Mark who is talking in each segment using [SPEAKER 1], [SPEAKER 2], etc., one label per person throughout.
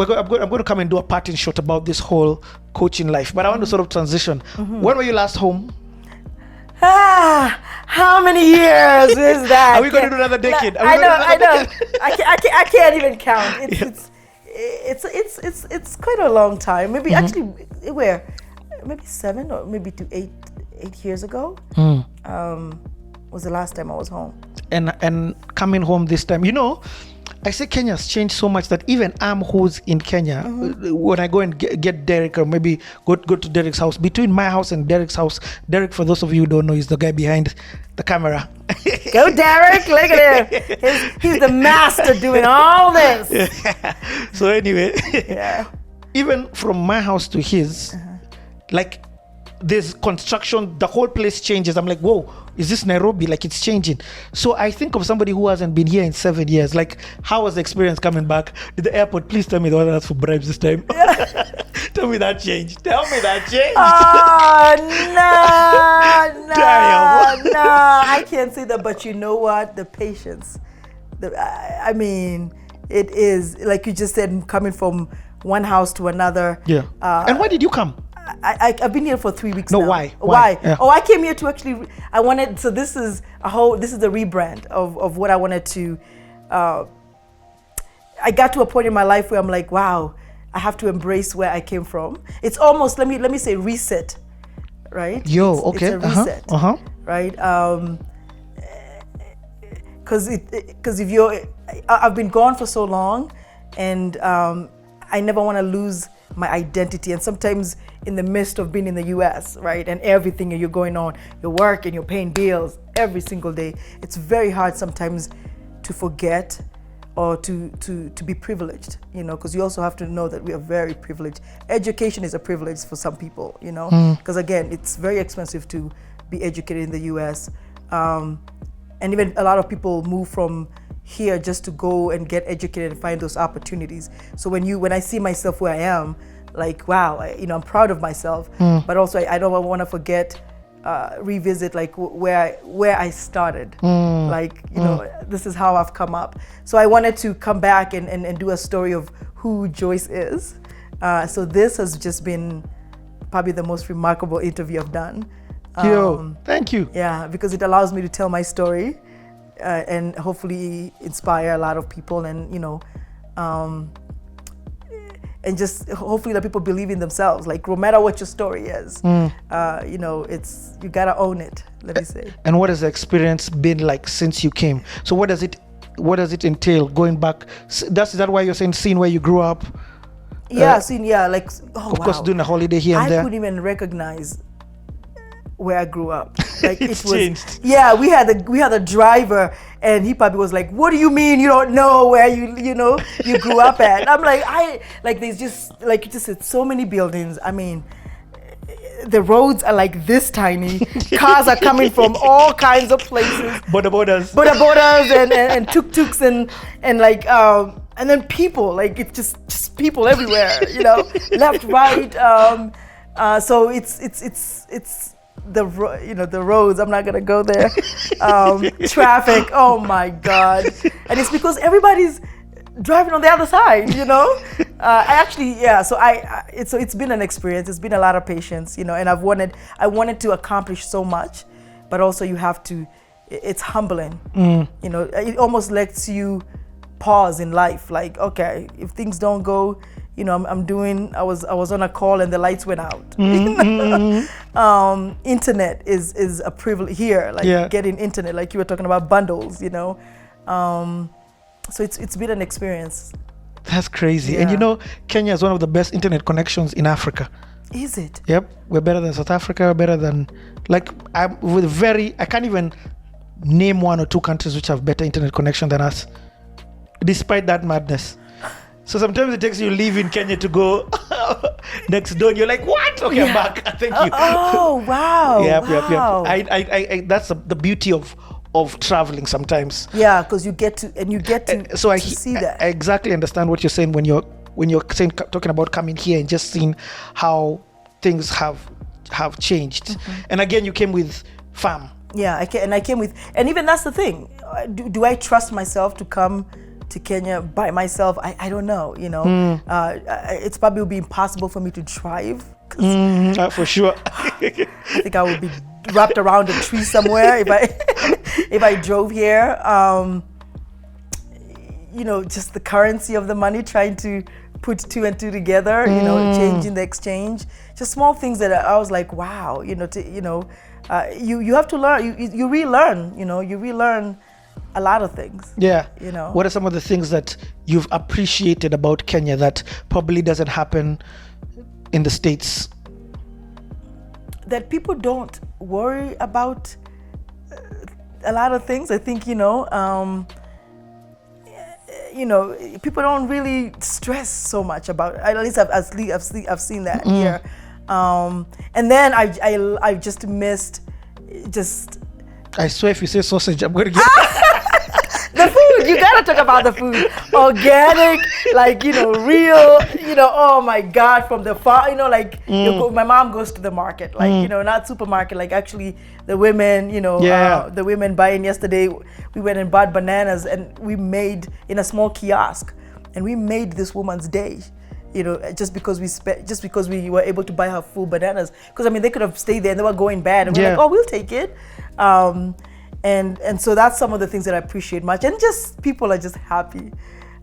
[SPEAKER 1] I'm going to come and do a parting shot about this whole coaching life, but I want to sort of transition. When were you last home?
[SPEAKER 2] How many years is that?
[SPEAKER 1] Are we going to do another decade?
[SPEAKER 2] I know. I can't even count. It's quite a long time. Maybe actually, maybe 7 or maybe to 8 years ago. Was the last time I was home.
[SPEAKER 1] And coming home this time, I say Kenya's changed so much that even who's in Kenya, when I go and get Derek, or maybe go to Derek's house, between my house and Derek's house, Derek, for those of you who don't know, is the guy behind the camera.
[SPEAKER 2] Go Derek, look at him. He's the master doing all this.
[SPEAKER 1] So anyway, even from my house to his, like there's construction, the whole place changes. I'm like, whoa, is this Nairobi? Like it's changing. So I think of somebody who hasn't been here in 7 years. Like, how was the experience coming back? Did the airport, please tell me the one that's for bribes this time. Tell me that changed.
[SPEAKER 2] Oh, no, I can't say that, but you know what? The patience. I mean, it is, like you just said, coming from one house to another.
[SPEAKER 1] Yeah. And why did you come?
[SPEAKER 2] I've been here for 3 weeks now.
[SPEAKER 1] Why?
[SPEAKER 2] Yeah. Oh, I came here to actually, so this is the rebrand of what I wanted to, I got to a point in my life where I'm like, wow, I have to embrace where I came from. It's almost, let me say reset, right?
[SPEAKER 1] Okay.
[SPEAKER 2] It's a reset, right? Because I've been gone for so long, and I never want to lose my identity. And sometimes in the midst of being in the US, right, and everything you're going on, your work and you're paying bills every single day, it's very hard sometimes to forget or to be privileged, because you also have to know that we are very privileged. Education is a privilege for some people, because again, it's very expensive to be educated in the US. And even a lot of people move from here just to go and get educated and find those opportunities. So when I see myself where I am, like, wow, I'm proud of myself, but also I don't want to forget, revisit like where I started. This is how I've come up. So I wanted to come back and do a story of who Joyce is. So this has just been probably the most remarkable interview I've done.
[SPEAKER 1] Thank you.
[SPEAKER 2] Yeah, because it allows me to tell my story. And hopefully inspire a lot of people, and and just hopefully let people believe in themselves. Like, no matter what your story is, it's, you gotta own it. Let me say.
[SPEAKER 1] And what has the experience been like since you came? So what does it entail going back? Is that why you're saying seeing where you grew up?
[SPEAKER 2] Like,
[SPEAKER 1] of course, doing a holiday here and there.
[SPEAKER 2] I couldn't even recognize where I grew up. Like
[SPEAKER 1] it was changed.
[SPEAKER 2] Yeah, we had a driver, and he probably was like, "What do you mean you don't know where you grew up at?" And I'm like, there's just, like you just said, so many buildings. I mean, the roads are like this tiny. Cars are coming from all kinds of places.
[SPEAKER 1] Boda bodas
[SPEAKER 2] and tuk-tuks and like and then people, like it's just people everywhere, left, right. So it's the roads, I'm not gonna go there. Traffic, oh my God. And it's because everybody's driving on the other side, so it's been an experience. It's been a lot of patience, and I wanted to accomplish so much, but also you have to, it's humbling. It almost lets you pause in life. Like, okay, if things don't go, I was on a call and the lights went out. Internet is a privilege here, like getting internet, like you were talking about bundles, so it's been an experience.
[SPEAKER 1] That's crazy. Yeah. And Kenya is one of the best internet connections in Africa.
[SPEAKER 2] Is it?
[SPEAKER 1] Yep. We're better than South Africa, better than, like, I can't even name 1 or 2 countries which have better internet connection than us, despite that madness. So sometimes it takes you leaving Kenya to go next door, and you're like, what? Okay, I'm back. Thank you.
[SPEAKER 2] Oh, wow.
[SPEAKER 1] Yep.
[SPEAKER 2] Wow.
[SPEAKER 1] That's the beauty of traveling sometimes.
[SPEAKER 2] Yeah, because you get to see that.
[SPEAKER 1] I exactly understand what you're saying when you're talking about coming here and just seeing how things have changed. And again, you came with fam.
[SPEAKER 2] Yeah, I came with, and even that's the thing. Do I trust myself to come to Kenya by myself, I don't know, you know. It's probably would be impossible for me to drive.
[SPEAKER 1] For sure.
[SPEAKER 2] I think I would be wrapped around a tree somewhere if I drove here. You know, just the currency of the money, trying to put 2 and 2 together, you know, changing the exchange, just small things that I was like, wow, you know, you have to learn, you relearn, you know, you relearn a lot of things.
[SPEAKER 1] Yeah.
[SPEAKER 2] You know.
[SPEAKER 1] What are some of the things that you've appreciated about Kenya that probably doesn't happen in the States?
[SPEAKER 2] That people don't worry about a lot of things. I think, you know, people don't really stress so much about. At least I've seen that here. And then I just missed just.
[SPEAKER 1] I swear, if you say sausage, I'm gonna get.
[SPEAKER 2] The food, you gotta talk about the food. Organic, like, you know, real, you know, oh my God, from the farm, you know, like, my mom goes to the market, like, you know, not supermarket, like actually the women, you know, the women buying yesterday, we went and bought bananas and we made in a small kiosk and we made this woman's day, you know, just because we were able to buy her full bananas. Because I mean, they could have stayed there and they were going bad and we're like, oh, we'll take it. And so that's some of the things that I appreciate much. And just people are just happy.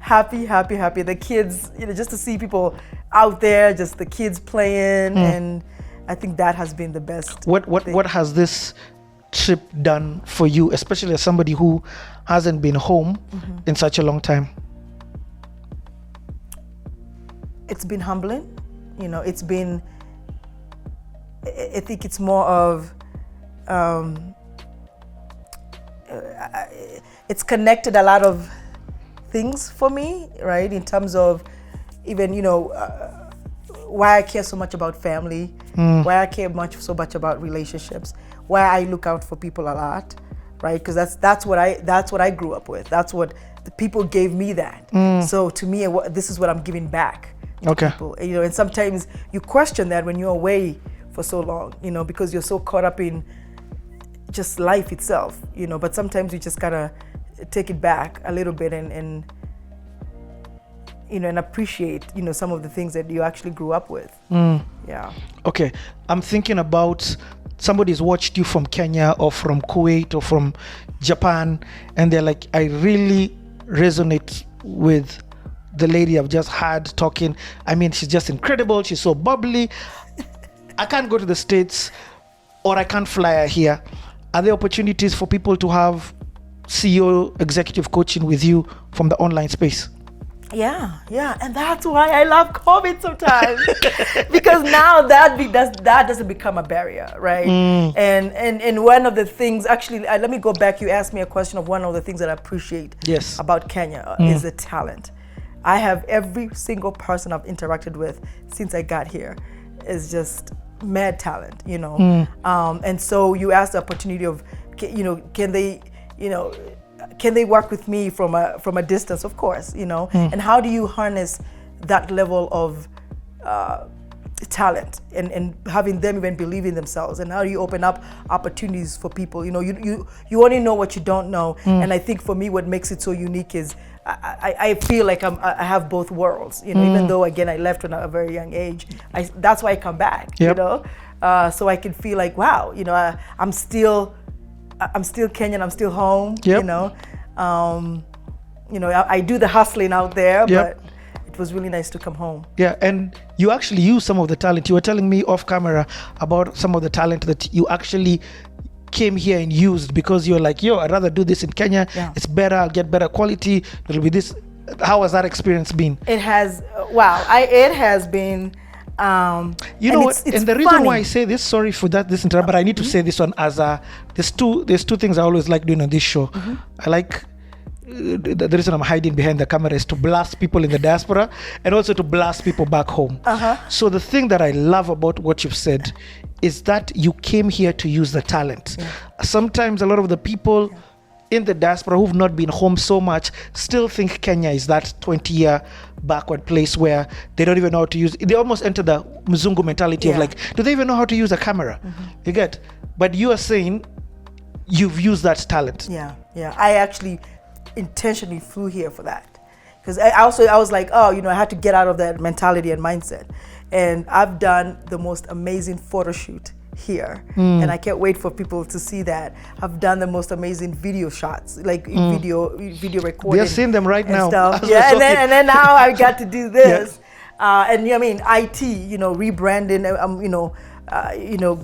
[SPEAKER 2] The kids, you know, just to see people out there, just the kids playing. And I think that has been the best.
[SPEAKER 1] What has this trip done for you, especially as somebody who hasn't been home in such a long time?
[SPEAKER 2] It's been humbling. You know, it's been, I think it's more of, it's connected a lot of things for me, right? In terms of even, you know, why I care so much about family, why I care so much about relationships, why I look out for people a lot, right? Because that's what I grew up with. That's what the people gave me that. So to me, this is what I'm giving back to people. You know, and sometimes you question that when you're away for so long, you know, because you're so caught up in just life itself, you know, but sometimes you just gotta take it back a little bit and you know, and appreciate, you know, some of the things that you actually grew up with. Yeah.
[SPEAKER 1] Okay, I'm thinking about somebody's watched you from Kenya or from Kuwait or from Japan, and they're like, I really resonate with the lady I've just had talking. I mean, she's just incredible. She's so bubbly. I can't go to the States, or I can't fly her here. Are there opportunities for people to have CEO executive coaching with you from the online space?
[SPEAKER 2] Yeah, and that's why I love COVID sometimes, because now that doesn't become a barrier, right? And one of the things, actually, let me go back. You asked me a question of one of the things that I appreciate about Kenya is the talent. I have every single person I've interacted with since I got here is just mad talent, you know. And so you asked the opportunity of, you know, can they work with me from a distance? Of course, you know. And how do you harness that level of talent and having them even believe in themselves? And how do you open up opportunities for people? You know, you only know what you don't know. And I think for me, what makes it so unique is I feel like I have both worlds, you know, even though, again, I left at a very young age. That's why I come back, you know, so I can feel like, wow, you know, I'm still Kenyan, I'm still home, you know. I do the hustling out there, but it was really nice to come home. Yeah,
[SPEAKER 1] and you actually use some of the talent. You were telling me off camera about some of the talent that you actually came here and used, because you're like, yo, I'd rather do this in Kenya. It's better, I'll get better quality, it'll be this. How has that experience been?
[SPEAKER 2] It has, it has been,
[SPEAKER 1] you know what, and the reason why I say this, sorry for that, this interrupt, but I need to say this one as there's two things I always like doing on this show. I like, the reason I'm hiding behind the camera is to blast people in the diaspora and also to blast people back home. So the thing that I love about what you've said is that you came here to use the talent. Sometimes a lot of the people in the diaspora who've not been home so much still think Kenya is that 20-year backward place where they don't even know how to use, they almost enter the Mzungu mentality of like, do they even know how to use a camera? You get? But you are saying you've used that talent.
[SPEAKER 2] I actually intentionally flew here for that. because I was like, oh, I had to get out of that mentality and mindset. And I've done the most amazing photo shoot here, and I can't wait for people to see that. I've done the most amazing video shots, like video recording.
[SPEAKER 1] They're seeing them right now.
[SPEAKER 2] Yeah, and then now I got to do this. And I mean, IT, rebranding,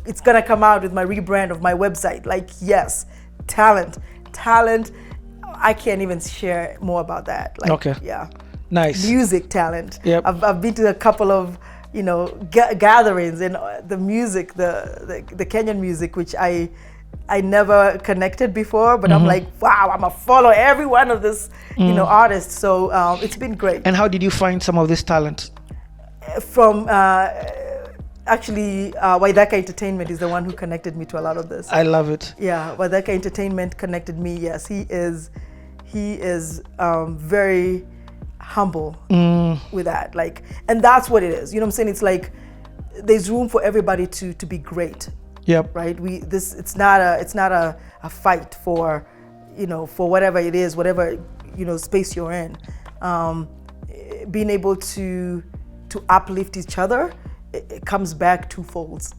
[SPEAKER 2] it's gonna come out with my rebrand of my website. Like, yes, talent. I can't even share more about that. Like,
[SPEAKER 1] okay.
[SPEAKER 2] Yeah.
[SPEAKER 1] Nice.
[SPEAKER 2] Music talent.
[SPEAKER 1] Yep.
[SPEAKER 2] I've been to a couple of gatherings, and the music, the Kenyan music, which I never connected before, but I'm like, wow, I'm gonna follow every one of this artists. So it's been great.
[SPEAKER 1] And how did you find some of this talent?
[SPEAKER 2] From actually, Waidaka Entertainment is the one who connected me to a lot of this.
[SPEAKER 1] I love it.
[SPEAKER 2] Yeah, Waidaka Entertainment connected me. Yes, he is very humble with that. Like, and that's what it is. You know what I'm saying? It's like there's room for everybody to be great.
[SPEAKER 1] Yep.
[SPEAKER 2] Right. It's not a fight for for whatever it is, whatever space you're in. Being able to uplift each other, it comes back twofolds.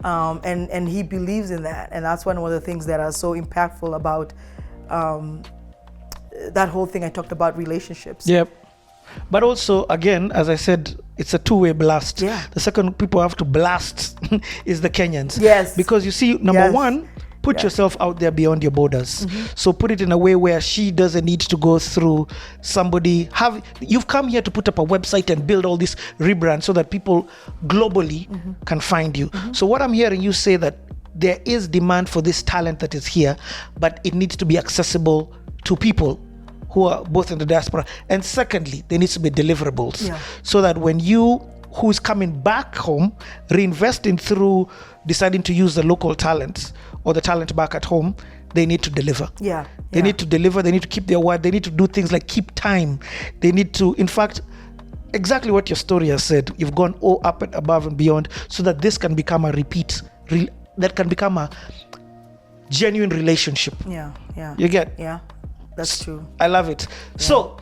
[SPEAKER 2] And he believes in that, and that's one of the things that are so impactful about that whole thing I talked about, relationships.
[SPEAKER 1] Yep. But also, again, as I said, it's a two-way blast.
[SPEAKER 2] Yeah.
[SPEAKER 1] The second people have to blast is the Kenyans.
[SPEAKER 2] Yes.
[SPEAKER 1] Because you see, number one, put yourself out there beyond your borders. So put it in a way where she doesn't need to go through somebody. You've come here to put up a website and build all this rebrand so that people globally can find you. So what I'm hearing you say that there is demand for this talent that is here, but it needs to be accessible to people who are both in the diaspora. And secondly, there needs to be deliverables so that when you, who's coming back home, reinvesting through deciding to use the local talent or the talent back at home, they need to deliver. They need to deliver. They need to keep their word. They need to do things like keep time. They need to, in fact, exactly what your story has said. You've gone all up and above and beyond so that this can become a repeat, that can become a genuine relationship. You get?
[SPEAKER 2] Yeah, that's true.
[SPEAKER 1] I love it. So,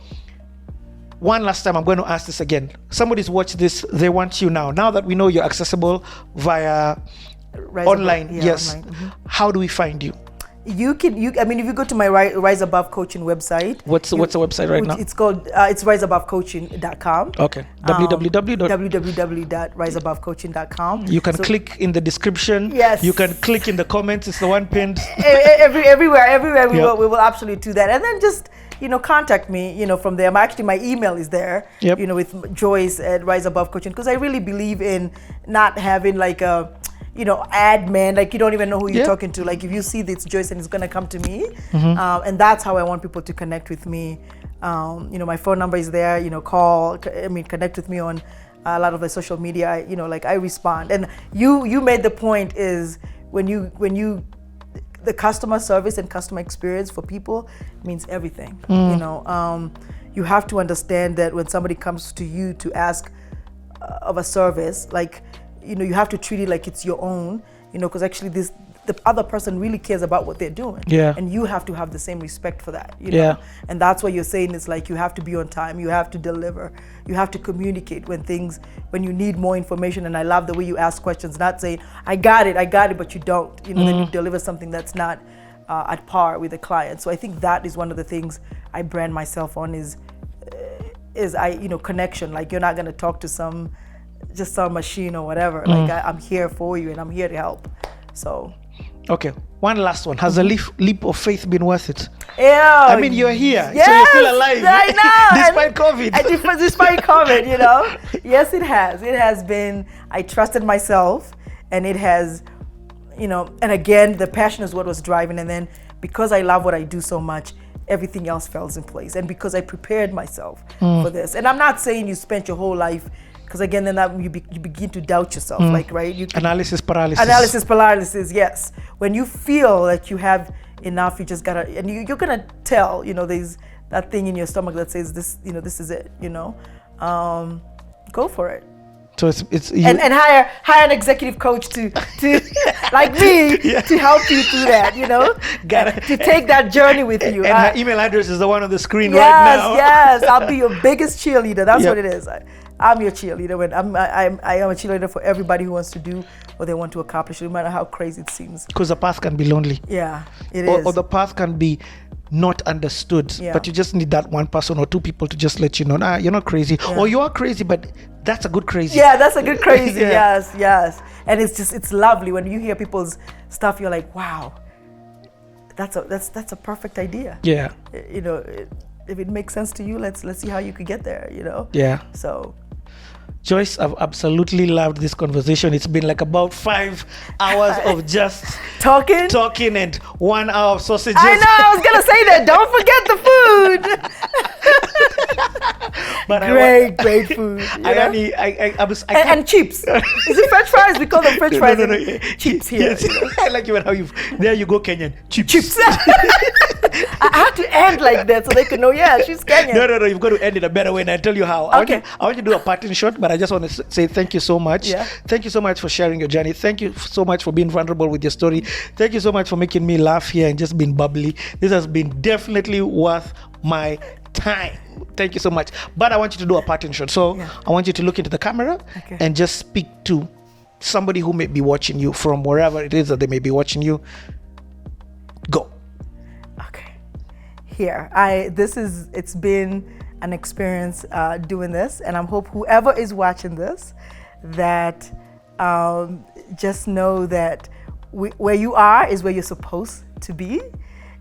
[SPEAKER 1] one last time, I'm going to ask this again. Somebody's watched this. They want you now. Now that we know you're accessible via online, online. How do we find you?
[SPEAKER 2] I mean, if you go to my Rise Above Coaching website.
[SPEAKER 1] What's the website right now?
[SPEAKER 2] It's called, it's riseabovecoaching.com.
[SPEAKER 1] Okay.
[SPEAKER 2] www.riseabovecoaching.com.
[SPEAKER 1] You can click in the description.
[SPEAKER 2] Yes.
[SPEAKER 1] You can click in the comments. It's the one pinned.
[SPEAKER 2] Everywhere we will absolutely do that. And then just, contact me, from there. My email is there, with Joyce at Rise Above Coaching, because I really believe in not having like a, admin, like you don't even know who you're talking to. Like if you see this Joyce and it's gonna come to me, and that's how I want people to connect with me. My phone number is there. Connect with me on a lot of the social media. I respond. And you made the point is when you the customer service and customer experience for people means everything. You have to understand that when somebody comes to you to ask of a service, like. You have to treat it like it's your own, because actually the other person really cares about what they're doing. And you have to have the same respect for that, And that's what you're saying is like you have to be on time, you have to deliver, you have to communicate when you need more information. And I love the way you ask questions, not saying, I got it, but you don't. Then you deliver something that's not at par with the client. So I think that is one of the things I brand myself on is connection. Like you're not gonna talk to some machine or whatever. Like I'm here for you and I'm here to help. So
[SPEAKER 1] okay, one last one. Has a leap of faith been worth it?
[SPEAKER 2] Yeah,
[SPEAKER 1] I mean you're here,
[SPEAKER 2] yes,
[SPEAKER 1] so you're still alive.
[SPEAKER 2] I know.
[SPEAKER 1] Despite COVID.
[SPEAKER 2] Despite COVID, Yes, it has been. I trusted myself, and it has, and again the passion is what was driving, and then because I love what I do so much, everything else falls in place. And because I prepared myself for this, and I'm not saying you spent your whole life, because again, then you begin to doubt yourself, like, right?
[SPEAKER 1] Analysis paralysis.
[SPEAKER 2] Analysis paralysis, yes. When you feel that you have enough, you just gotta, and you're gonna tell, there's that thing in your stomach that says this, this is it, go for it.
[SPEAKER 1] So it's
[SPEAKER 2] and hire an executive coach to like me to help you through that, to take that journey with you.
[SPEAKER 1] And her email address is the one on the screen
[SPEAKER 2] yes,
[SPEAKER 1] right now.
[SPEAKER 2] Yes, I'll be your biggest cheerleader. That's
[SPEAKER 1] Yep.
[SPEAKER 2] what it is. I'm your cheerleader. When I am a cheerleader for everybody who wants to do what they want to accomplish, no matter how crazy it seems.
[SPEAKER 1] Because the path can be lonely.
[SPEAKER 2] Yeah, it
[SPEAKER 1] Or
[SPEAKER 2] is.
[SPEAKER 1] the path can be not understood.
[SPEAKER 2] Yeah.
[SPEAKER 1] But you just need that one person or two people to just let you know, nah, you're not crazy.
[SPEAKER 2] Yeah.
[SPEAKER 1] Or you are crazy, but that's a good crazy.
[SPEAKER 2] Yeah, that's a good crazy.
[SPEAKER 1] Yeah.
[SPEAKER 2] Yes. And it's lovely when you hear people's stuff. You're like, wow, that's a perfect idea.
[SPEAKER 1] Yeah.
[SPEAKER 2] You know, if it makes sense to you, let's see how you could get there. You know.
[SPEAKER 1] Yeah.
[SPEAKER 2] So.
[SPEAKER 1] Joyce, I've absolutely loved this conversation. It's been like about 5 hours of just
[SPEAKER 2] talking
[SPEAKER 1] and 1 hour of sausages.
[SPEAKER 2] I know, I was gonna say that. Don't forget the food.
[SPEAKER 1] But
[SPEAKER 2] great food.
[SPEAKER 1] And
[SPEAKER 2] chips. Is it French fries? We call them French fries. No. Chips here.
[SPEAKER 1] Yes. I like you how there you go, Kenyan. Chips.
[SPEAKER 2] I had to end like that so they could know, yeah, she's Kenyan.
[SPEAKER 1] No, you've got to end it a better way, and I'll tell you how.
[SPEAKER 2] Okay.
[SPEAKER 1] I want you to do a parting shot, but I just want to say thank you so much.
[SPEAKER 2] Yeah.
[SPEAKER 1] Thank you so much for sharing your journey. Thank you so much for being vulnerable with your story. Thank you so much for making me laugh here and just being bubbly. This has been definitely worth my time. Thank you so much. But I want you to do a parting shot. So yeah. I want you to look into the camera and just speak to somebody who may be watching you from wherever it is that they may be watching you. Go.
[SPEAKER 2] Okay. Here, it's been an experience doing this, and I hope whoever is watching this that just know that where you are is where you're supposed to be.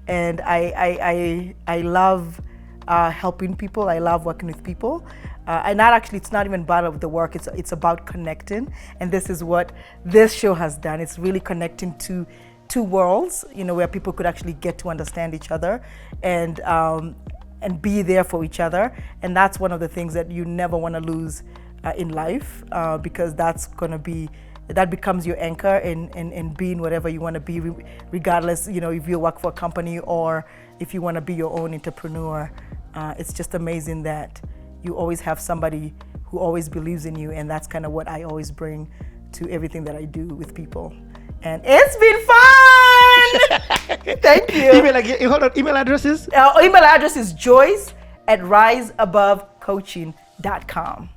[SPEAKER 2] And I love helping people. I love working with people. And it's not even about the work. It's about connecting. And this is what this show has done. It's really connecting to two worlds, where people could actually get to understand each other and be there for each other. And that's one of the things that you never want to lose in life, because that becomes your anchor in being whatever you want to be, regardless, if you work for a company or if you want to be your own entrepreneur. It's just amazing that you always have somebody who always believes in you, and that's kind of what I always bring to everything that I do with people. And it's been fun! Thank you.
[SPEAKER 1] Email addresses?
[SPEAKER 2] Our email address is joyce@riseabovecoaching.com.